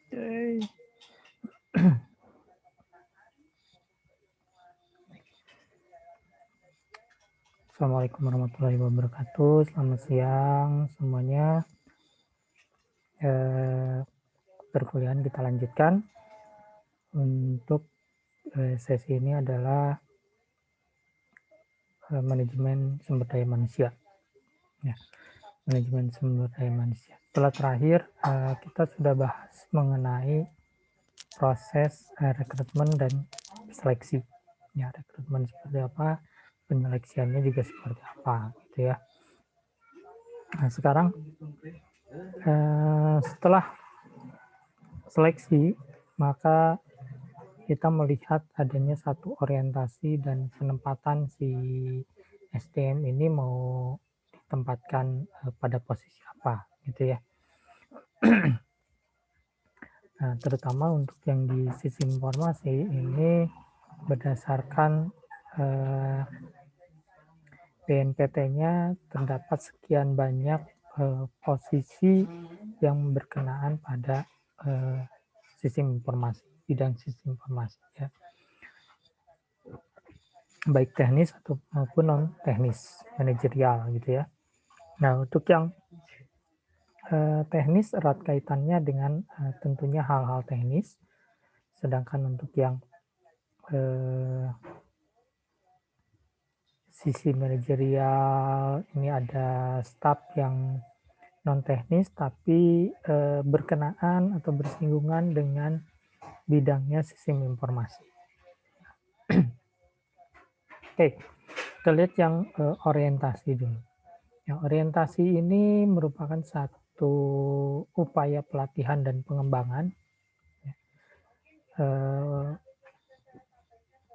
Oke. Assalamualaikum warahmatullahi wabarakatuh. Selamat siang semuanya. Eh, Perkuliahan kita lanjutkan. Untuk sesi ini adalah manajemen sumber daya manusia. Ya, manajemen sumber daya manusia. Setelah terakhir kita sudah bahas mengenai proses rekrutmen dan seleksi. Ya, rekrutmen seperti apa, penyeleksiannya juga seperti apa, gitu ya. Nah, sekarang setelah seleksi, maka kita melihat adanya satu orientasi dan penempatan si SDM ini mau ditempatkan pada posisi apa, gitu ya. Nah, terutama untuk yang di sistem informasi ini berdasarkan BNPT-nya terdapat sekian banyak posisi yang berkenaan pada sistem informasi, bidang sistem informasi ya. Baik teknis atau maupun non teknis, manajerial gitu ya. Nah, untuk yang teknis erat kaitannya dengan tentunya hal-hal teknis, sedangkan untuk yang sisi manajerial ini ada staf yang non teknis tapi berkenaan atau bersinggungan dengan bidangnya sistem informasi. Oke, kita lihat yang orientasi dulu. Yang orientasi ini merupakan satu upaya pelatihan dan pengembangan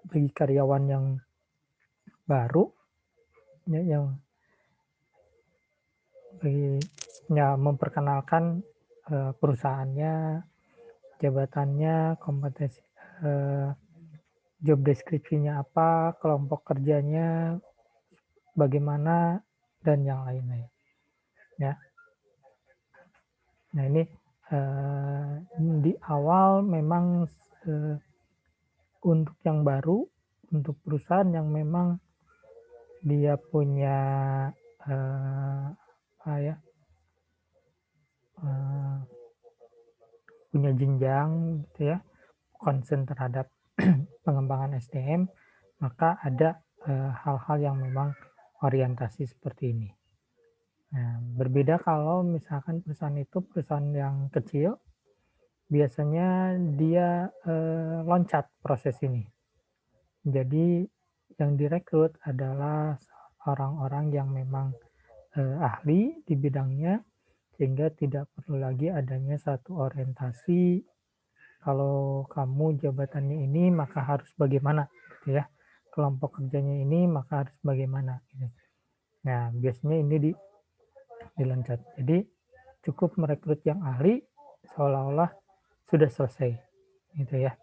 bagi karyawan yang baru, yang memperkenalkan perusahaannya, jabatannya, kompetensi, job deskripsinya apa, kelompok kerjanya bagaimana, dan yang lain-lain. Ya. Nah, ini di awal memang untuk yang baru, untuk perusahaan yang memang dia punya punya jenjang gitu ya, concern terhadap pengembangan SDM, maka ada hal-hal yang memang orientasi seperti ini. Nah, berbeda kalau misalkan perusahaan itu perusahaan yang kecil, biasanya dia loncat proses ini. Jadi yang direkrut adalah orang-orang yang memang ahli di bidangnya, sehingga tidak perlu lagi adanya satu orientasi. Kalau kamu jabatannya ini, maka harus bagaimana, gitu ya. Kelompok kerjanya ini, maka harus bagaimana. Gitu. Nah, biasanya ini diloncat. Jadi cukup merekrut yang ahli, seolah-olah sudah selesai, gitu ya.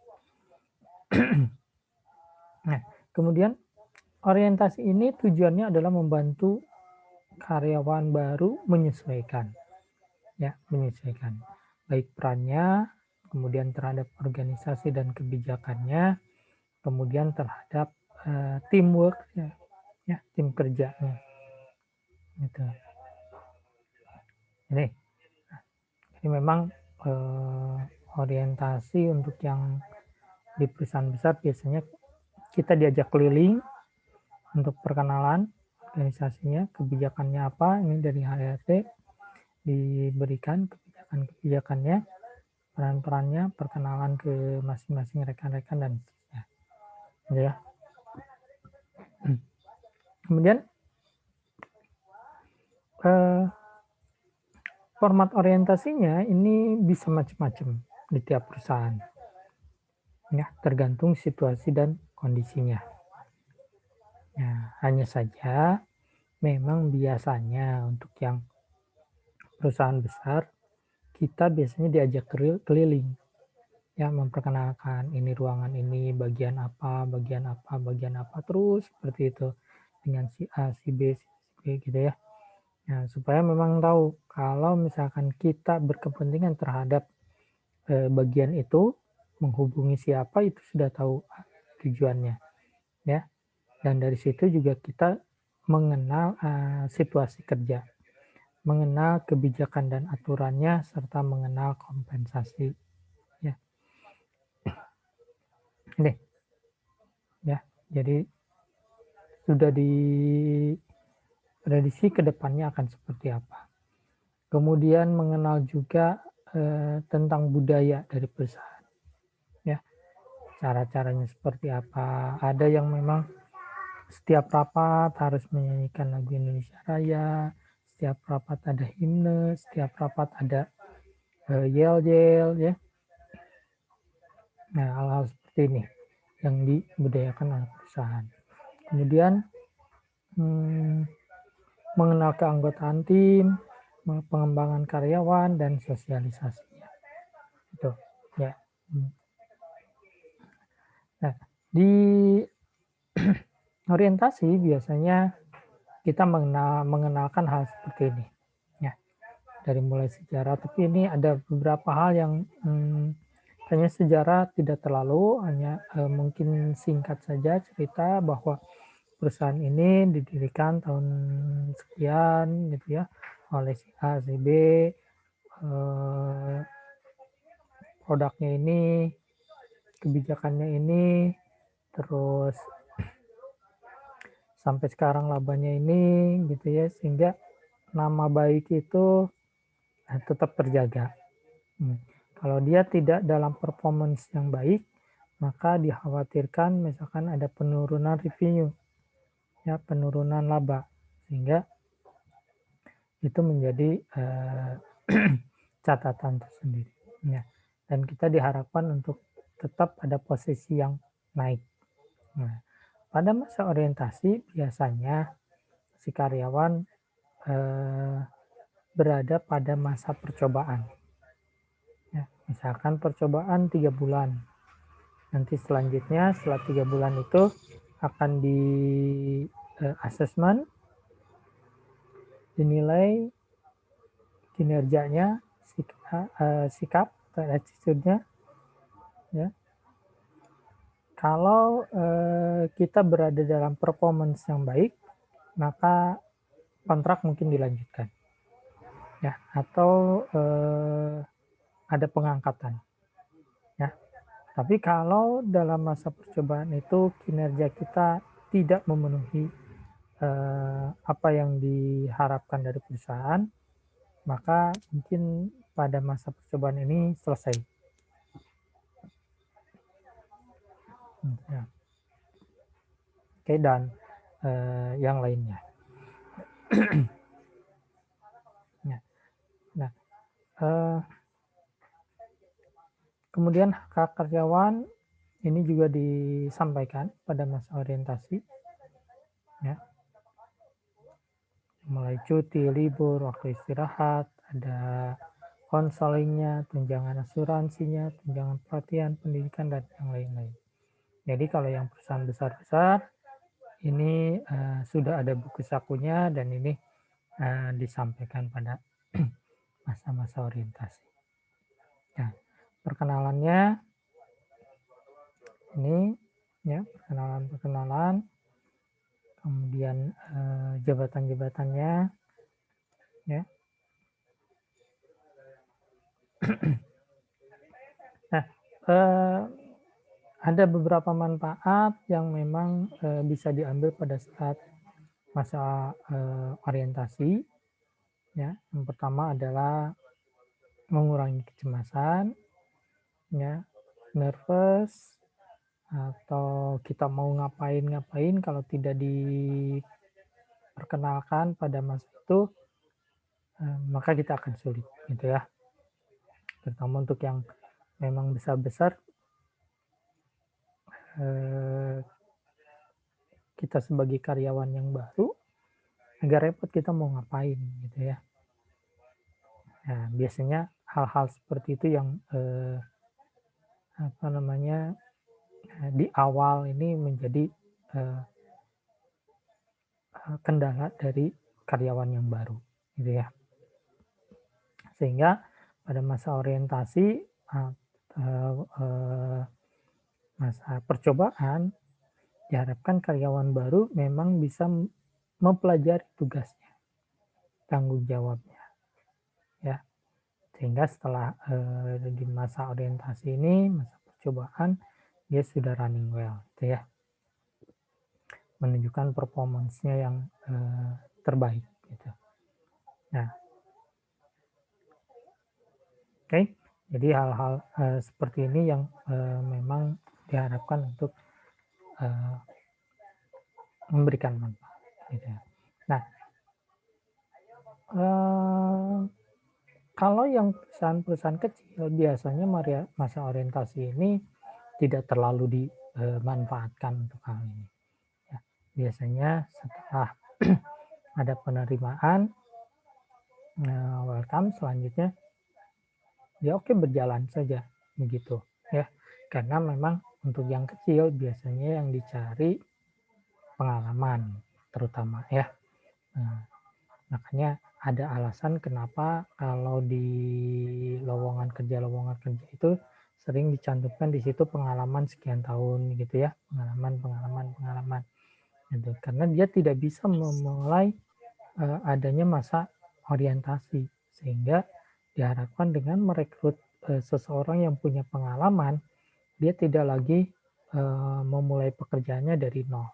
Nah, kemudian orientasi ini tujuannya adalah membantu karyawan baru menyesuaikan, ya, menyesuaikan baik perannya, kemudian terhadap organisasi dan kebijakannya, kemudian terhadap teamwork, ya, tim kerjanya, gitu. Ini memang orientasi untuk yang di perusahaan besar biasanya kita diajak keliling untuk perkenalan organisasinya, kebijakannya apa, ini dari HRD diberikan kebijakan-kebijakannya, peran-perannya, perkenalan ke masing-masing rekan-rekan dan seterusnya. Ya. Kemudian format orientasinya ini bisa macam-macam di tiap perusahaan. Ya, tergantung situasi dan kondisinya. Nah, hanya saja memang biasanya untuk yang perusahaan besar, kita biasanya diajak keliling, ya, memperkenalkan ini ruangan ini, bagian apa, terus seperti itu, dengan si A, si B, si B, gitu ya. Nah, supaya memang tahu kalau misalkan kita berkepentingan terhadap bagian itu, menghubungi siapa itu sudah tahu tujuannya, ya. Dan dari situ juga kita mengenal, situasi kerja, mengenal kebijakan dan aturannya, serta mengenal kompensasi, ya. Ini, ya. Jadi sudah diprediksi ke depannya akan seperti apa. Kemudian mengenal juga, tentang budaya dari perusahaan, ya. Cara-caranya seperti apa. Ada yang memang setiap rapat harus menyanyikan lagu Indonesia Raya, setiap rapat ada himne, setiap rapat ada, yel-yel, ya. Nah, hal-hal seperti ini yang dibudayakan oleh perusahaan. Kemudian, mmm, mengenal keanggotaan tim, pengembangan karyawan, dan sosialisasinya, itu, ya. Mmm. Nah, di orientasi biasanya kita mengenalkan hal seperti ini, ya, dari mulai sejarah, tapi ini ada beberapa hal yang, kayaknya sejarah tidak terlalu, hanya, mungkin singkat saja cerita bahwa perusahaan ini didirikan tahun sekian gitu ya, oleh si A, si B, eee, produknya ini, kebijakannya ini, terus sampai sekarang labanya ini gitu ya, sehingga nama baik itu, tetap terjaga. Kalau dia tidak dalam performance yang baik, maka dikhawatirkan misalkan ada penurunan revenue, ya, penurunan laba, sehingga itu menjadi, catatan tersendiri, ya. Dan kita diharapkan untuk tetap pada posisi yang naik. Nah, pada masa orientasi biasanya si karyawan, eee, berada pada masa percobaan, ya. Misalkan percobaan 3 bulan, nanti selanjutnya setelah 3 bulan itu akan di, asesmen, dinilai kinerjanya, sikap atau attitude-nya, ya. Kalau, kita berada dalam performance yang baik, maka kontrak mungkin dilanjutkan, ya, atau, ada pengangkatan, ya. Tapi kalau dalam masa percobaan itu kinerja kita tidak memenuhi, apa yang diharapkan dari perusahaan, maka mungkin pada masa percobaan ini selesai, ya. Oke, dan, yang lainnya. Ya. Nah, eee, kemudian hak karyawan ini juga disampaikan pada masa orientasi, ya, mulai cuti, libur, waktu istirahat, ada konselingnya, tunjangan asuransinya, tunjangan pelatihan, pendidikan, dan yang lain-lain. Jadi kalau yang perusahaan besar-besar ini, sudah ada buku sakunya dan ini, disampaikan pada masa-masa orientasi. Nah, perkenalannya ini, ya, perkenalan-perkenalan, kemudian, jabatan-jabatannya, ya. Nah, eee, ada beberapa manfaat yang memang, bisa diambil pada saat masa, orientasi, ya. Yang pertama adalah mengurangi kecemasan, ya, nervous, atau kita mau ngapain-ngapain kalau tidak diperkenalkan pada masa itu, maka kita akan sulit, gitu ya. Terutama untuk yang memang besar-besar, eee, kita sebagai karyawan yang baru, agak repot kita mau ngapain, gitu ya. Nah, biasanya hal-hal seperti itu yang, apa namanya, di awal ini menjadi, eee kendala dari karyawan yang baru, gitu ya. Sehingga pada masa orientasi atau masa percobaan, diharapkan karyawan baru memang bisa mempelajari tugasnya, tanggung jawabnya, ya. Sehingga setelah di masa orientasi ini, masa percobaan, dia sudah running well, gitu ya, menunjukkan performance-nya yang terbaik, gitu. Nah, oke, jadi hal-hal seperti ini yang memang diharapkan untuk eh, memberikan manfaat, gitu ya. Nah, eh, kalau yang perusahaan-perusahaan kecil biasanya masa orientasi ini tidak terlalu dimanfaatkan untuk hal ini. Ya, biasanya setelah ada penerimaan, welcome, selanjutnya ya oke, berjalan saja begitu ya. Karena memang untuk yang kecil biasanya yang dicari pengalaman terutama ya. Nah, makanya ada alasan kenapa kalau di lowongan kerja itu sering dicantumkan di situ pengalaman sekian tahun gitu ya, pengalaman gitu. Karena dia tidak bisa memulai adanya masa orientasi, sehingga diharapkan dengan merekrut seseorang yang punya pengalaman, dia tidak lagi memulai pekerjaannya dari nol,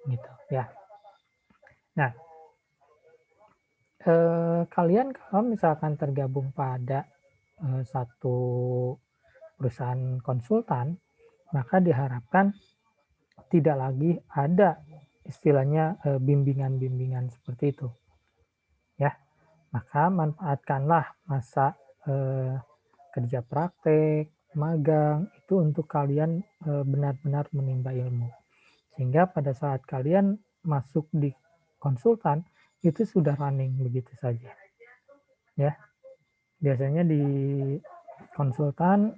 gitu ya. Nah, kalian kalau misalkan tergabung pada satu perusahaan konsultan, maka diharapkan tidak lagi ada istilahnya bimbingan-bimbingan seperti itu, ya. Maka manfaatkanlah masa kerja praktek, magang itu untuk kalian benar-benar menimba ilmu. Sehingga pada saat kalian masuk di konsultan itu sudah running begitu saja. Ya, biasanya di konsultan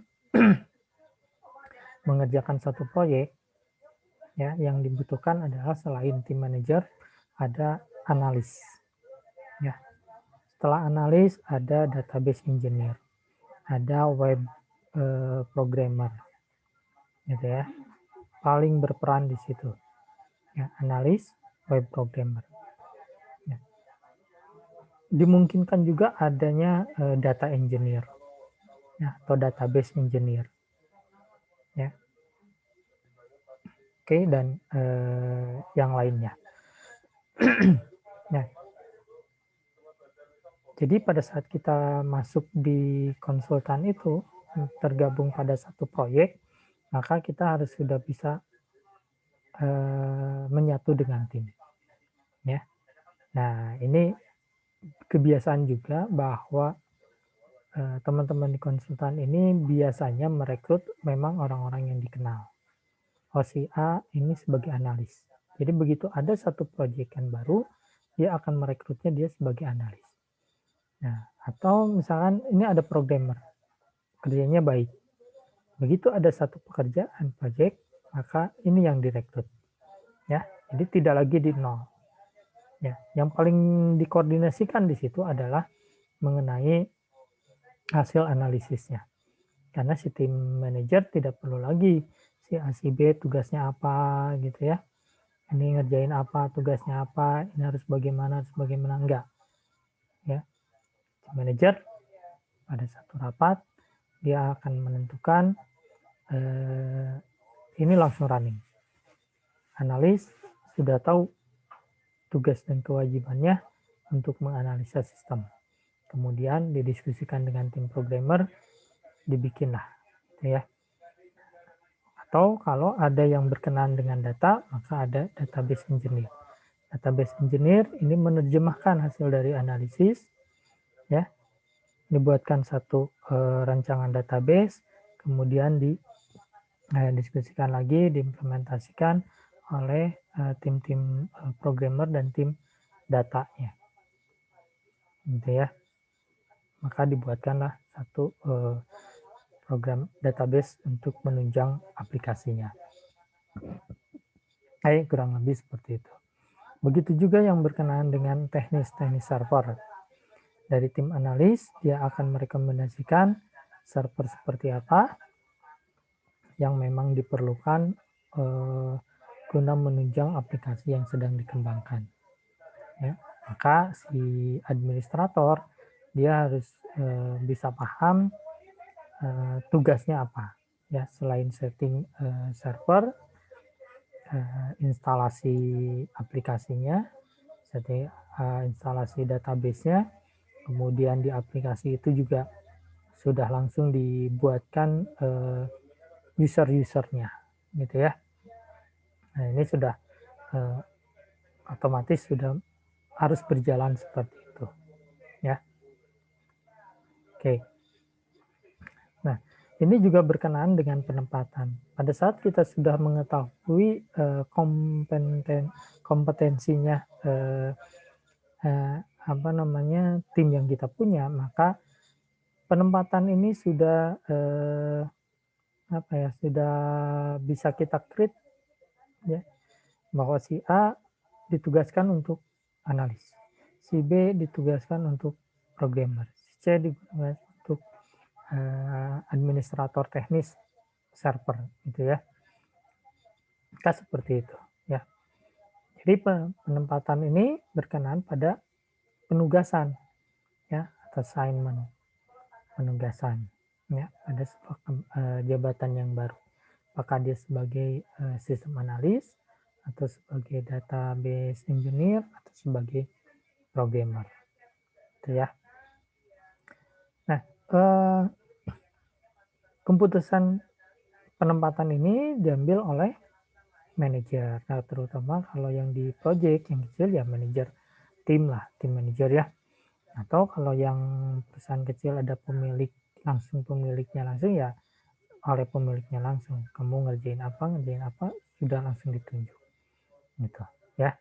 mengerjakan satu proyek ya, yang dibutuhkan adalah selain tim manager ada analis. Ya. Setelah analis ada database engineer, ada web programmer, gitu ya. Paling berperan di situ. Ya, analis, web programmer. Ya. Dimungkinkan juga adanya data engineer, ya, atau database engineer. Ya. Oke, dan yang lainnya. Nah, jadi pada saat kita masuk di konsultan itu, tergabung pada satu proyek, maka kita harus sudah bisa menyatu dengan tim. Ya. Nah, ini kebiasaan juga bahwa teman-teman di konsultan ini biasanya merekrut memang orang-orang yang dikenal. Oh, si A ini sebagai analis. Jadi begitu ada satu proyekan baru, dia akan merekrutnya dia sebagai analis. Nah, atau misalkan ini ada programmer, kerjanya baik. Begitu ada satu pekerjaan proyek, maka ini yang direkrut. Ya, jadi tidak lagi di nol. Ya, yang paling dikoordinasikan di situ adalah mengenai hasil analisisnya. Karena si tim manajer tidak perlu lagi si A si B tugasnya apa gitu ya. Ini ngerjain apa, tugasnya apa, ini harus bagaimana, enggak. Ya. Tim manajer pada satu rapat dia akan menentukan ini langsung running. Analis sudah tahu tugas dan kewajibannya untuk menganalisa sistem. Kemudian didiskusikan dengan tim programmer, dibikinlah, gitu ya. Atau kalau ada yang berkenan dengan data, maka ada database engineer. Database engineer ini menerjemahkan hasil dari analisis, ya, dibuatkan satu rancangan database, kemudian didiskusikan lagi, diimplementasikan oleh tim-tim programmer dan tim datanya, gitu ya. Maka dibuatkanlah satu program database untuk menunjang aplikasinya. Kurang lebih seperti itu. Begitu juga yang berkenaan dengan teknis server. Dari tim analis, dia akan merekomendasikan server seperti apa yang memang diperlukan guna menunjang aplikasi yang sedang dikembangkan. Ya, maka si administrator dia harus bisa paham tugasnya apa. Ya, selain setting server, instalasi aplikasinya, setting instalasi database-nya, kemudian di aplikasi itu juga sudah langsung dibuatkan user-usernya, gitu ya. Nah, ini sudah uh, otomatis sudah harus berjalan seperti itu, ya. Oke. Nah, ini juga berkenaan dengan penempatan. Pada saat kita sudah mengetahui kompetensinya apa namanya tim yang kita punya, maka penempatan ini sudah apa ya sudah bisa kita create ya bahwa si A ditugaskan untuk analis, si B ditugaskan untuk programmer, si C ditugaskan untuk administrator teknis server gitu ya. Maka seperti itu ya. Jadi penempatan ini berkenaan pada penugasan ya atau assignment, penugasan ya pada sebuah jabatan yang baru. Apakah dia sebagai sistem analis atau sebagai database engineer atau sebagai programmer gitu ya. Nah, keputusan penempatan ini diambil oleh manajer. Nah, terutama kalau yang di project yang kecil ya manajer tim lah, tim manajer ya. Atau kalau yang perusahaan kecil ada pemiliknya langsung ya oleh pemiliknya langsung. Kamu ngerjain apa, sudah langsung ditunjuk. Gitu ya.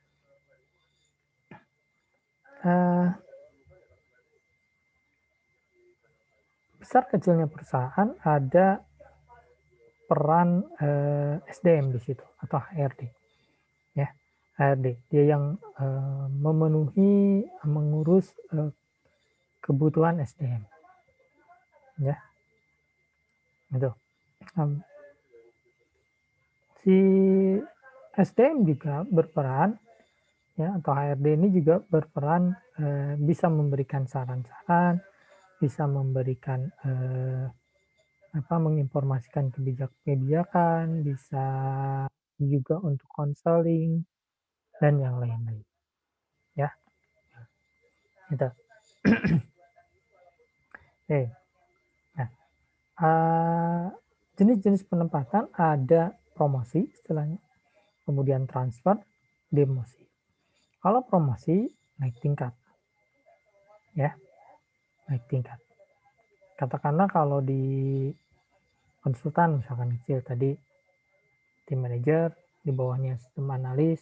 Besar kecilnya perusahaan ada peran SDM di situ atau HRD ya. HRD dia yang mengurus kebutuhan SDM ya. Gitu. Si SDM juga berperan ya atau HRD ini juga berperan bisa memberikan saran-saran, bisa memberikan menginformasikan kebijakan, bisa juga untuk konseling dan yang lain-lain ya. Gitu. Oke. Nah, jenis-jenis penempatan ada promosi istilahnya, kemudian transfer, demosi. Kalau promosi naik tingkat, ya naik tingkat. Katakanlah kalau di konsultan misalkan kecil tadi tim manager, di bawahnya sistem analis,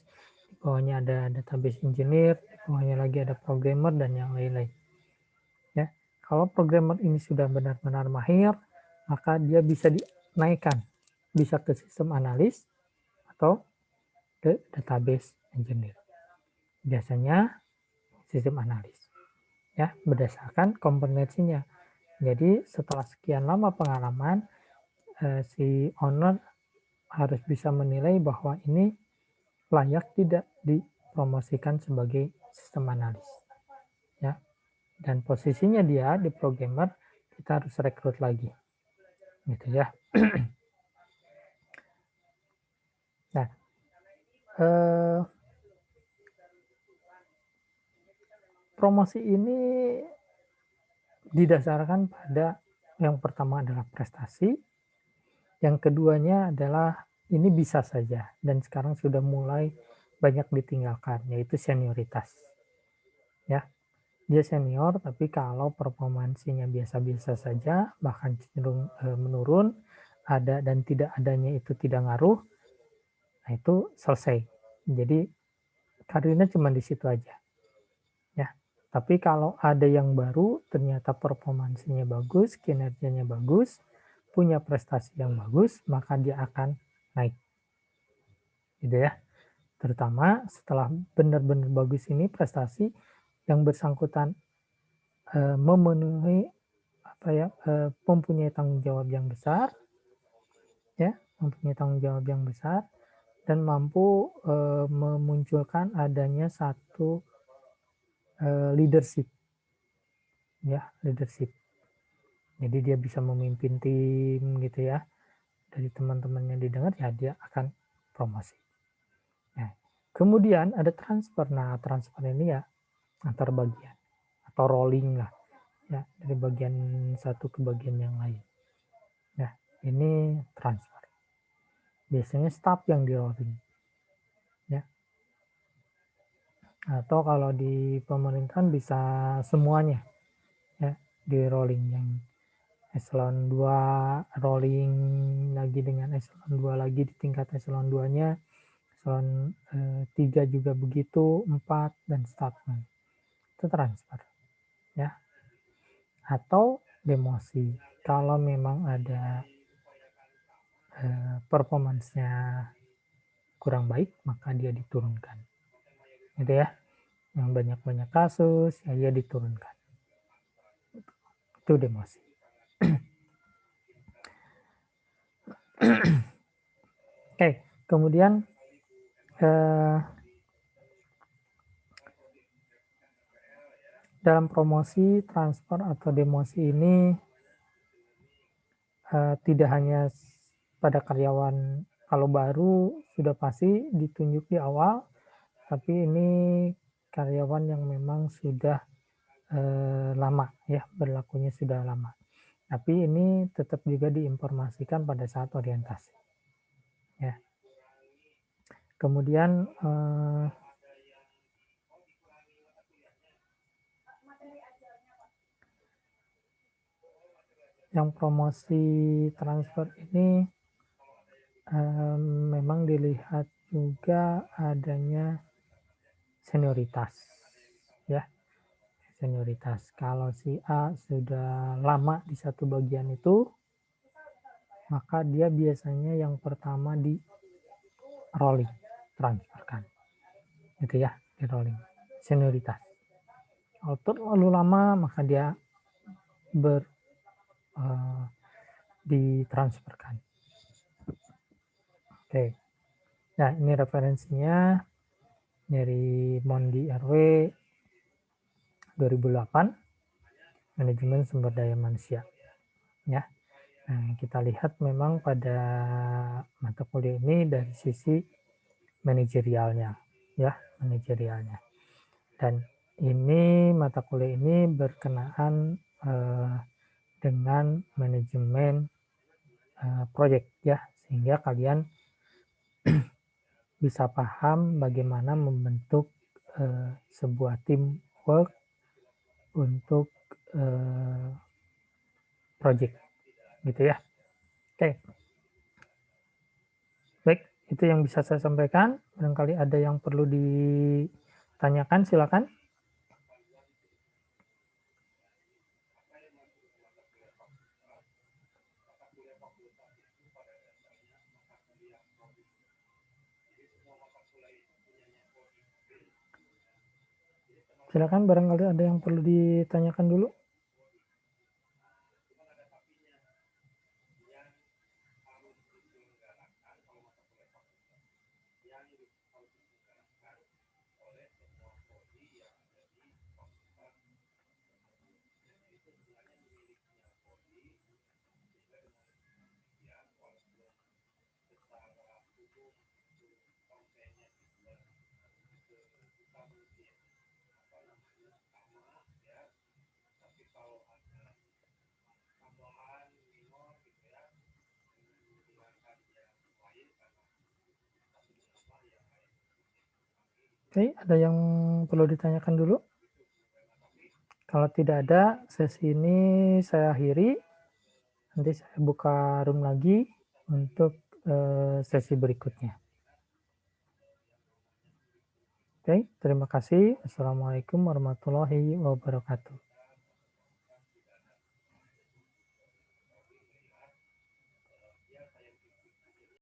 di bawahnya ada database engineer, di bawahnya lagi ada programmer dan yang lain-lain. Ya, kalau programmer ini sudah benar-benar mahir, maka dia bisa dinaikkan, bisa ke sistem analis atau ke database engineer. Biasanya sistem analis, ya berdasarkan kompetensinya. Jadi setelah sekian lama pengalaman, si owner harus bisa menilai bahwa ini layak tidak dipromosikan sebagai sistem analis. Ya. Dan posisinya dia di programmer, kita harus rekrut lagi. Gitu ya. Nah, promosi ini didasarkan pada yang pertama adalah prestasi, yang keduanya adalah ini bisa saja dan sekarang sudah mulai banyak ditinggalkan, yaitu senioritas. Ya, dia senior tapi kalau performansinya biasa-biasa saja, bahkan cenderung menurun, ada dan tidak adanya itu tidak ngaruh, nah itu selesai. Jadi karirnya cuma di situ aja. Ya. Tapi kalau ada yang baru, ternyata performansinya bagus, kinerjanya bagus, punya prestasi yang bagus, maka dia akan naik. Gitu ya. Terutama setelah benar-benar bagus ini prestasi yang bersangkutan memenuhi mempunyai tanggung jawab yang besar, ya, mempunyai tanggung jawab yang besar dan mampu, memunculkan adanya satu, leadership, ya, leadership. Jadi dia bisa memimpin tim gitu ya, dari teman-temannya didengar ya dia akan promosi. Nah, kemudian ada transfer. Nah, transfer ini ya antar bagian atau rolling lah ya, dari bagian satu ke bagian yang lain. Nah, ini transfer. Biasanya staff yang di rolling ya. Atau kalau di pemerintahan bisa semuanya ya, di rolling yang eselon 2 rolling lagi dengan eselon 2 lagi di tingkat eselon 2-nya, eselon 3 juga begitu, 4 dan seterusnya. Itu transfer ya. Atau demosi. Kalau memang ada performance-nya kurang baik, maka dia diturunkan. Gitu ya. Yang banyak-banyak kasus, ya dia diturunkan. Itu demosi. Oke, kemudian dalam promosi, transfer, atau demosi ini tidak hanya pada karyawan kalau baru sudah pasti ditunjuk di awal, tapi ini karyawan yang memang sudah lama ya, berlakunya sudah lama. Tapi ini tetap juga diinformasikan pada saat orientasi. Ya. Kemudian yang promosi transfer ini memang dilihat juga adanya senioritas, ya senioritas. Kalau si A sudah lama di satu bagian itu, maka dia biasanya yang pertama di rolling, transferkan, gitu ya, di rolling, senioritas. Kalau terlalu lama, maka dia ditransferkan. Oke. Nah, ini referensinya dari Mondi RW 2008, manajemen sumber daya manusia. Ya. Nah, kita lihat memang pada mata kuliah ini dari sisi manajerialnya, ya, manajerialnya. Dan ini mata kuliah ini berkenaan dengan manajemen proyek ya, sehingga kalian bisa paham bagaimana membentuk sebuah teamwork untuk project gitu ya. Oke. Baik, itu yang bisa saya sampaikan. Barangkali ada yang perlu ditanyakan, silakan. Silakan, barangkali ada yang perlu ditanyakan dulu. Oke, ada yang perlu ditanyakan dulu? Kalau tidak ada, sesi ini saya akhiri. Nanti saya buka room lagi untuk sesi berikutnya. Oke, terima kasih. Assalamualaikum warahmatullahi wabarakatuh.